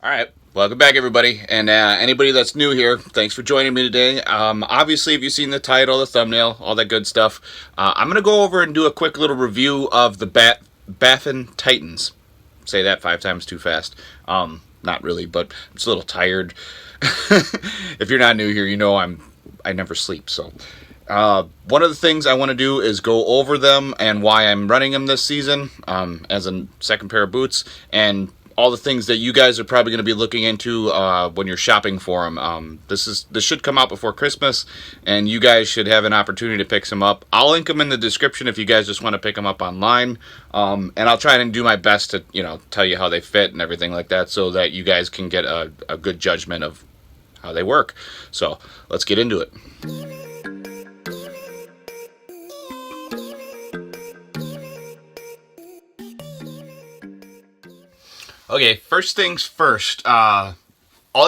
All right. Welcome back, everybody. And anybody that's new here, thanks for joining me today. Obviously, if you've seen the title, the thumbnail, all that good stuff, I'm going to go over and do a quick little review of the Baffin Titans. Say that 5 times too fast. Not really, but I'm just a little tired. If you're not new here, you know I never sleep. So one of the things I want to do is go over them and why I'm running them this season as a second pair of boots, and all the things that you guys are probably going to be looking into when you're shopping for them. This should come out before Christmas, and you guys should have an opportunity to pick some up. I'll link them in the description if you guys just want to pick them up online, and I'll try and do my best to tell you how they fit and everything like that, so that you guys can get a good judgment of how they work. So let's get into it. Okay, first things first. All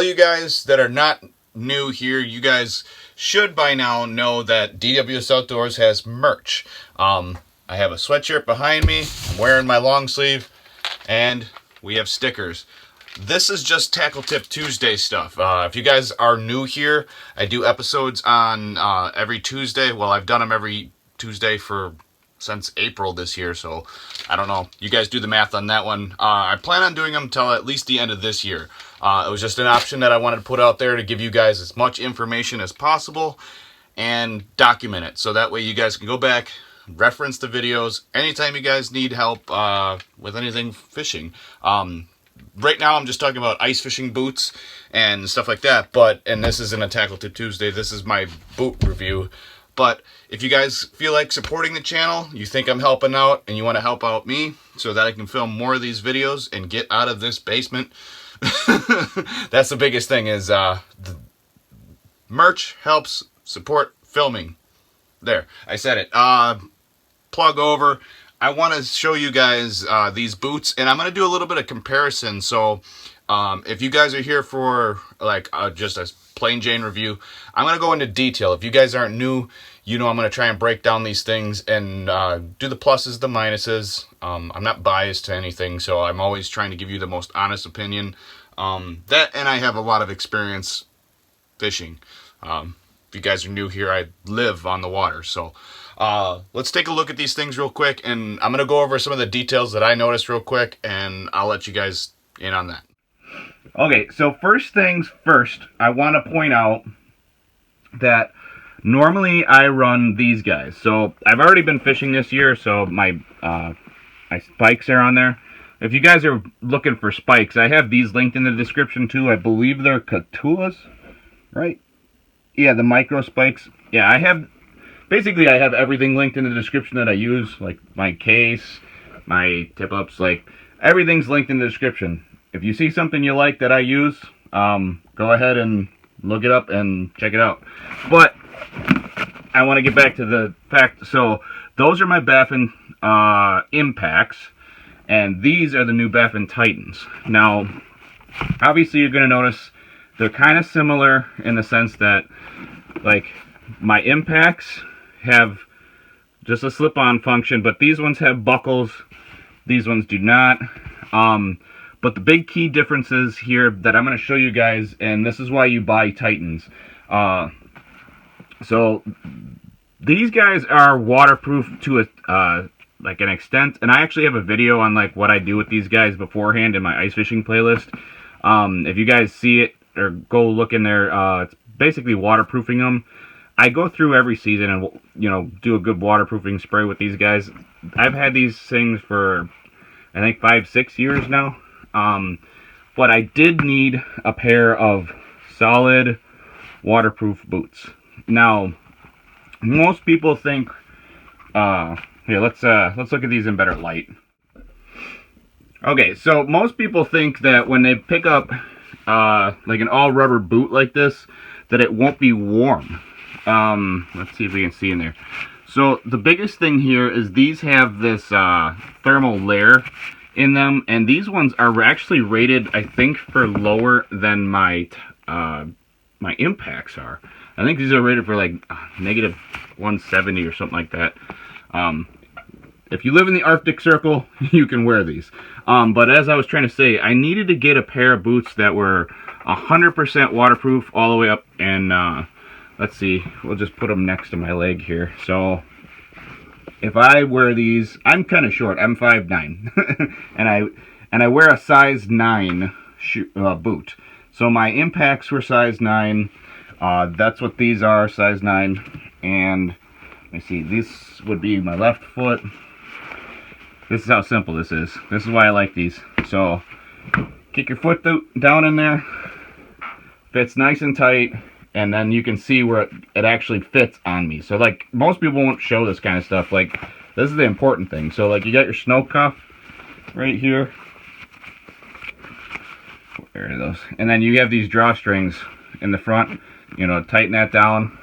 you guys that are not new here, you guys should by now know that DWS Outdoors has merch. I have a sweatshirt behind me. I'm wearing my long sleeve, and we have stickers. This is just Tackle Tip Tuesday stuff. If you guys are new here, I do episodes on every Tuesday. Well, I've done them every Tuesday since April this year, so I don't know. You guys do the math on that one. I plan on doing them until at least the end of this year. It was just an option that I wanted to put out there to give you guys as much information as possible and document it, so that way you guys can go back, reference the videos anytime you guys need help with anything fishing. Right now I'm just talking about ice fishing boots and stuff like that, and this isn't a Tackle Tip Tuesday, this is my boot review. But if you guys feel like supporting the channel, you think I'm helping out, and you want to help out me so that I can film more of these videos and get out of this basement, that's the biggest thing, is the merch helps support filming. There, I said it. Plug over. I want to show you guys these boots, and I'm going to do a little bit of comparison. So if you guys are here for like just a plain Jane review, I'm going to go into detail. If you guys aren't new, I'm going to try and break down these things and do the pluses, the minuses. I'm not biased to anything, so I'm always trying to give you the most honest opinion. And I have a lot of experience fishing. If you guys are new here, I live on the water. So let's take a look at these things real quick, and I'm going to go over some of the details that I noticed real quick, and I'll let you guys in on that. Okay, so first things first, I want to point out that normally I run these guys. So I've already been fishing this year, so my spikes are on there. If you guys are looking for spikes, I have these linked in the description too. I believe they're Catulas, right? Yeah, the micro spikes. Yeah, I have everything linked in the description that I use, like my case, my tip-ups, like everything's linked in the description. If you see something you like that I use, go ahead and look it up and check it out. But I want to get back to the fact. So those are my Baffin Impacts, and these are the new Baffin Titans. Now, obviously you're going to notice they're kind of similar in the sense that, like, my Impacts have just a slip-on function, but these ones have buckles. These ones do not. But the big key differences here that I'm going to show you guys, and this is why you buy Titans. So these guys are waterproof to like an extent, and I actually have a video on like what I do with these guys beforehand in my ice fishing playlist. If you guys see it or go look in there, it's basically waterproofing them. I go through every season and do a good waterproofing spray with these guys. I've had these things for I think 5-6 years now. But I did need a pair of solid waterproof boots. Now, most people think, here, let's look at these in better light. Okay, so most people think that when they pick up like an all rubber boot like this, that it won't be warm. Let's see if we can see in there. So the biggest thing here is these have this thermal layer in them, and these ones are actually rated, I think, for lower than my my Impacts are. I think these are rated for like -170 or something like that. if you live in the Arctic Circle, you can wear these. But as I was trying to say, I needed to get a pair of boots that were 100% waterproof all the way up. And let's see, we'll just put them next to my leg here. So if I wear these, I'm kind of short. I'm 5'9", and I wear a size 9 boot. So my impacts were size 9. That's what these are, size 9. And let me see, this would be my left foot. This is how simple this is. This is why I like these. So kick your foot down in there, fits nice and tight, and then you can see where it actually fits on me. So like, most people won't show this kind of stuff. Like, this is the important thing. So like, you got your snow cuff right here. Where are those? And then you have these drawstrings in the front. You know, tighten that down.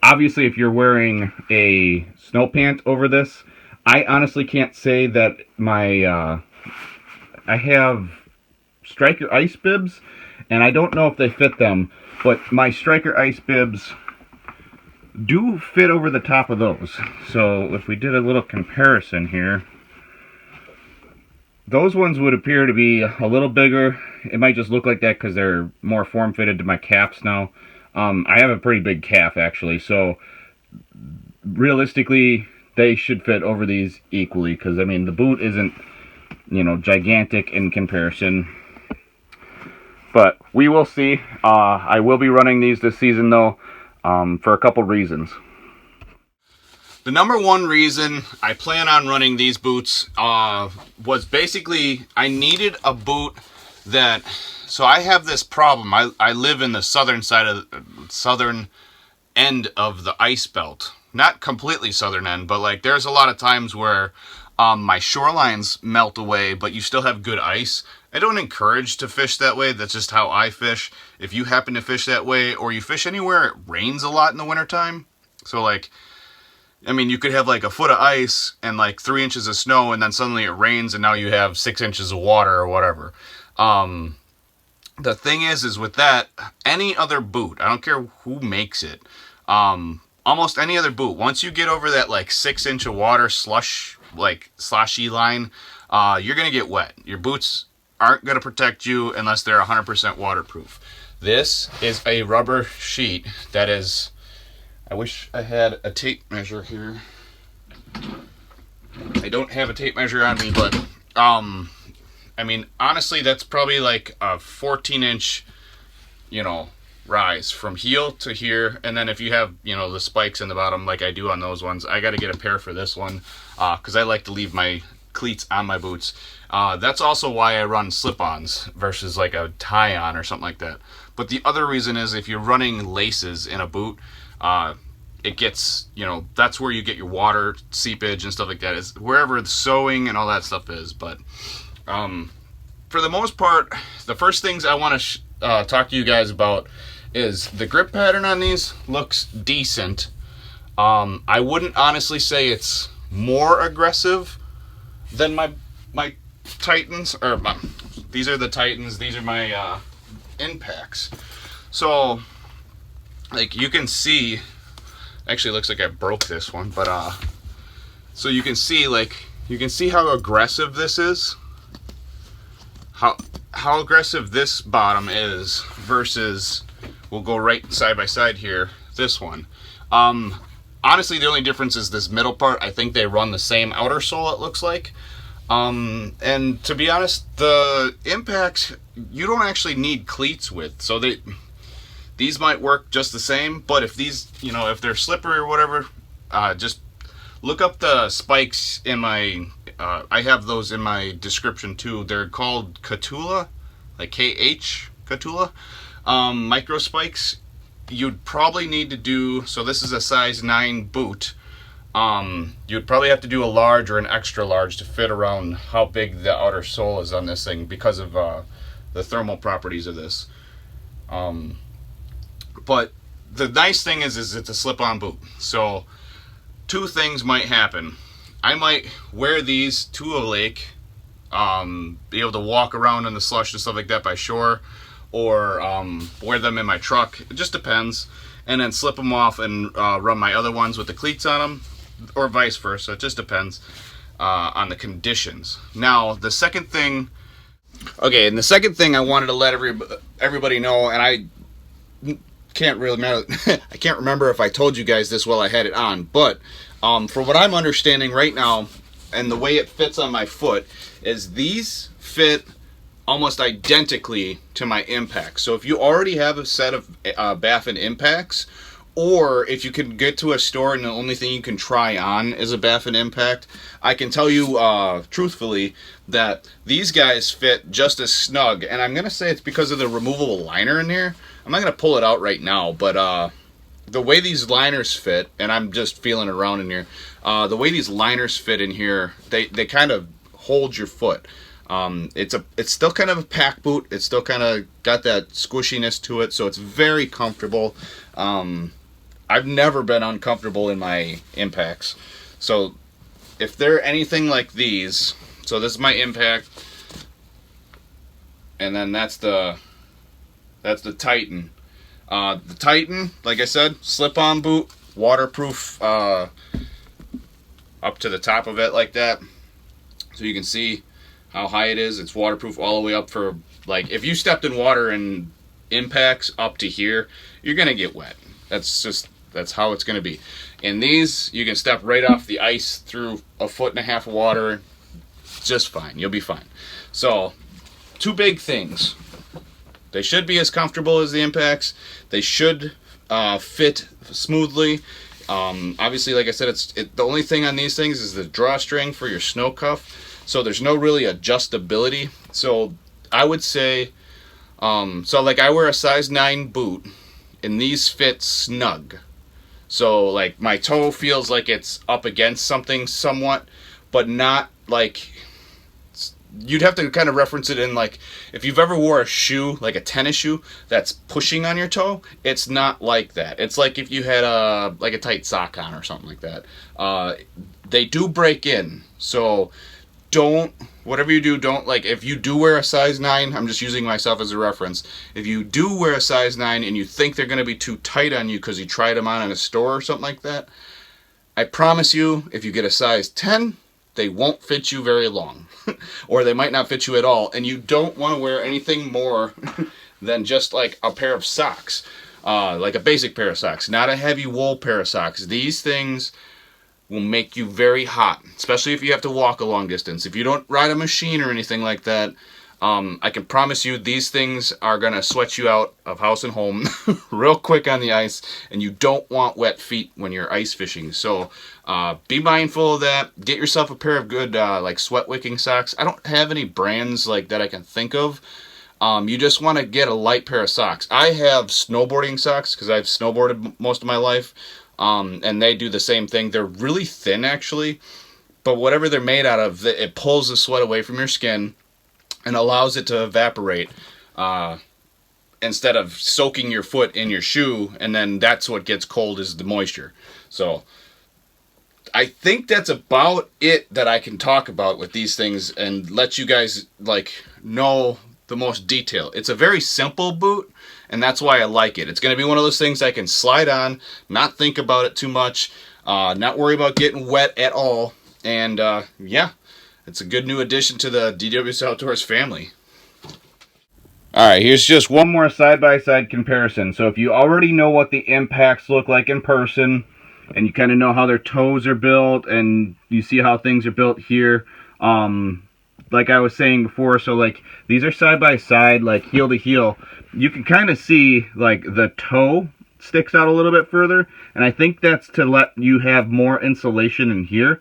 Obviously, if you're wearing a snow pant over this, I honestly can't say that my, I have Striker ice bibs, and I don't know if they fit them, but my Striker ice bibs do fit over the top of those. So if we did a little comparison here, those ones would appear to be a little bigger. It might just look like that because they're more form-fitted to my calves now. I have a pretty big calf, actually, so realistically, they should fit over these equally, because, I mean, the boot isn't, you know, gigantic in comparison. But we will see. I will be running these this season, though, for a couple reasons. The number one reason I plan on running these boots was basically I needed a boot that... So I have this problem. I live in the southern end of the ice belt. Not completely southern end, but like there's a lot of times where my shorelines melt away, but you still have good ice. I don't encourage to fish that way. That's just how I fish. If you happen to fish that way, or you fish anywhere it rains a lot in the wintertime, so like, I mean, you could have like a foot of ice and like 3 inches of snow, and then suddenly it rains and now you have 6 inches of water or whatever. The thing is with that, any other boot, I don't care who makes it, almost any other boot, once you get over that like 6 inch of water slush, like slushy line, you're going to get wet. Your boots aren't going to protect you unless they're 100% waterproof. This is a rubber sheet that is, I wish I had a tape measure here. I don't have a tape measure on me, but, I mean, honestly, that's probably like a 14-inch, you know, rise from heel to here. And then if you have, you know, the spikes in the bottom like I do on those ones, I got to get a pair for this one because I like to leave my cleats on my boots. That's also why I run slip-ons versus like a tie-on or something like that. But the other reason is if you're running laces in a boot, it gets, you know, that's where you get your water seepage and stuff like that, is wherever the sewing and all that stuff is. But for the most part, the first things I want to talk to you guys about is the grip pattern on these looks decent. I wouldn't honestly say it's more aggressive than my Titans, or these are the Titans, these are my impacts. So like you can see, actually it looks like I broke this one, but so you can see, like, you can see how aggressive this is, how aggressive this bottom is versus, we'll go right side by side here, this one. Honestly, the only difference is this middle part. I think they run the same outer sole, it looks like. And to be honest, the impacts you don't actually need cleats with, so these might work just the same. But if these, you know, if they're slippery or whatever, just look up the spikes in my, I have those in my description too. They're called Catula, like KH, Catula, micro spikes. You'd probably need to do, so this is a size 9 boot. You'd probably have to do a large or an extra large to fit around how big the outer sole is on this thing because of the thermal properties of this. But the nice thing is it's a slip-on boot. So two things might happen. I might wear these to a lake, be able to walk around in the slush and stuff like that by shore, or wear them in my truck. It just depends. And then slip them off and run my other ones with the cleats on them. or vice versa. It just depends on the conditions. Now, the second thing, okay, and the second thing I wanted to let everybody know, and I can't really remember, I can't remember if I told you guys this while I had it on, but for what I'm understanding right now, and the way it fits on my foot, is these fit almost identically to my impacts. So if you already have a set of Baffin impacts, or if you can get to a store and the only thing you can try on is a Baffin impact, I can tell you truthfully that these guys fit just as snug. And I'm going to say it's because of the removable liner in here. I'm not going to pull it out right now, but the way these liners fit, and I'm just feeling around in here, the way these liners fit in here, they kind of hold your foot. It's still kind of a pack boot. It's still kind of got that squishiness to it, so it's very comfortable. I've never been uncomfortable in my impacts. So if they're anything like these, so this is my impact, and then that's the Titan. The Titan, like I said, slip-on boot, waterproof up to the top of it like that, so you can see how high it is. It's waterproof all the way up for, like, if you stepped in water and impacts up to here, you're gonna get wet. That's how it's gonna be. And these, you can step right off the ice through 1.5 foot of water, just fine. You'll be fine. So, two big things. They should be as comfortable as the impacts. They should fit smoothly. Obviously, like I said, the only thing on these things is the drawstring for your snow cuff. So there's no really adjustability. So I would say, so like I wear a size 9 boot, and these fit snug. So like my toe feels like it's up against something somewhat, but not like, you'd have to kind of reference it in, like, if you've ever wore a shoe, like a tennis shoe, that's pushing on your toe, it's not like that. It's like if you had a tight sock on or something like that. They do break in, so whatever you do, like, if you do wear a size 9, I'm just using myself as a reference, if you do wear a size 9 and you think they're going to be too tight on you because you tried them on in a store or something like that, I promise you, if you get a size 10, they won't fit you very long. Or they might not fit you at all, and you don't want to wear anything more than just like a pair of socks, like a basic pair of socks, not a heavy wool pair of socks. These things will make you very hot, especially if you have to walk a long distance. If you don't ride a machine or anything like that, I can promise you these things are going to sweat you out of house and home real quick on the ice, and you don't want wet feet when you're ice fishing. So be mindful of that. Get yourself a pair of good like sweat wicking socks. I don't have any brands like that I can think of. You just want to get a light pair of socks. I have snowboarding socks because I've snowboarded most of my life, and they do the same thing. They're really thin actually, but whatever they're made out of, it pulls the sweat away from your skin and allows it to evaporate instead of soaking your foot in your shoe, and then that's what gets cold is the moisture. So I think that's about it that I can talk about with these things and let you guys like know the most detail. It's a very simple boot, and that's why I like it. It's going to be one of those things I can slide on, not think about it too much, not worry about getting wet at all, and yeah. It's a good new addition to the DWS Outdoors family. Alright, here's just one more side-by-side comparison. So if you already know what the impacts look like in person, and you kind of know how their toes are built, and you see how things are built here, like I was saying before, so like these are side-by-side, like heel to heel. You can kind of see like the toe sticks out a little bit further, and I think that's to let you have more insulation in here,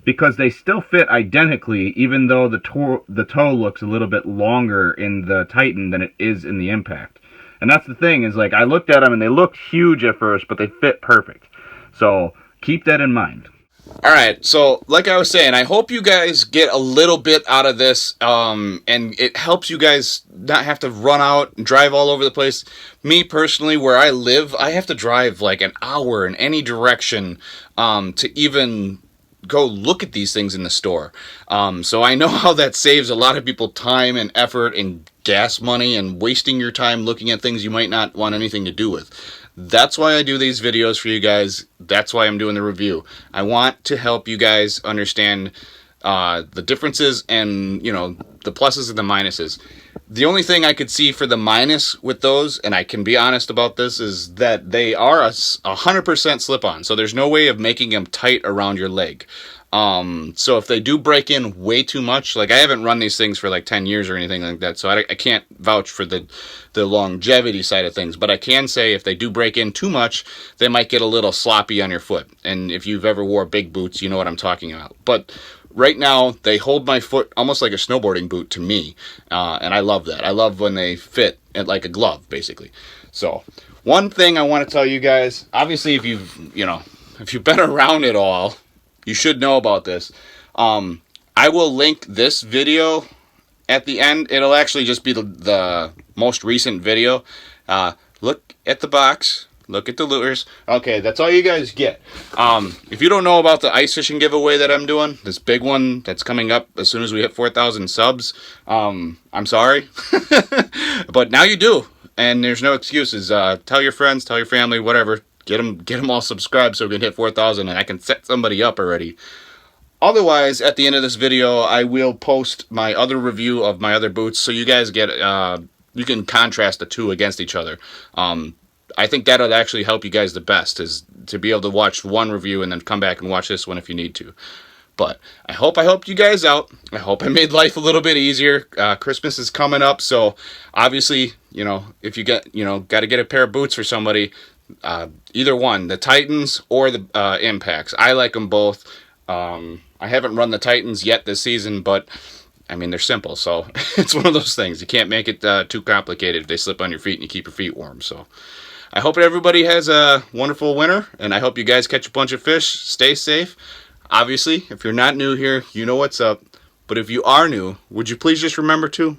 because they still fit identically, even though the toe looks a little bit longer in the Titan than it is in the Impact. And that's the thing, is like I looked at them and they looked huge at first, but they fit perfect. So keep that in mind. Alright, so like I was saying, I hope you guys get a little bit out of this, and it helps you guys not have to run out and drive all over the place. Me personally, where I live, I have to drive like an hour in any direction to even go look at these things in the store. So I know how that saves a lot of people time and effort and gas money and wasting your time looking at things you might not want anything to do with. That's why I do these videos for you guys. That's why I'm doing the review. I want to help you guys understand the differences and, you know, the pluses and the minuses. The only thing I could see for the minus with those, and I can be honest about this, is that they are a 100% slip-on. So there's no way of making them tight around your leg. So if they do break in way too much, like I haven't run these things for like 10 years or anything like that, so I can't vouch for the longevity side of things, but I can say if they do break in too much, they might get a little sloppy on your foot. And if you've ever wore big boots, you know what I'm talking about. But right now, they hold my foot almost like a snowboarding boot to me, and I love that. I love when they fit like a glove, basically. So one thing I want to tell you guys, obviously if you've been around it all, you should know about this. I will link this video at the end. It'll actually just be the most recent video. Look at the box. Look at the lures. Okay, that's all you guys get. If you don't know about the ice fishing giveaway that I'm doing, this big one that's coming up as soon as we hit 4,000 subs, I'm sorry. But now you do, and there's no excuses. Tell your friends, tell your family, whatever. Get them all subscribed so we can hit 4,000 and I can set somebody up already. Otherwise, at the end of this video, I will post my other review of my other boots so you guys get, you can contrast the two against each other. I think that'll actually help you guys the best, is to be able to watch one review and then come back and watch this one if you need to. But I hope I helped you guys out. I hope I made life a little bit easier. Christmas is coming up, so obviously, you know, if you got to get a pair of boots for somebody, either one, the Titans or the Impacts. I like them both. I haven't run the Titans yet this season, but I mean, they're simple, so it's one of those things. You can't make it too complicated if they slip on your feet and you keep your feet warm. So I hope everybody has a wonderful winter, and I hope you guys catch a bunch of fish. Stay safe. Obviously, if you're not new here, you know what's up. But if you are new, would you please just remember to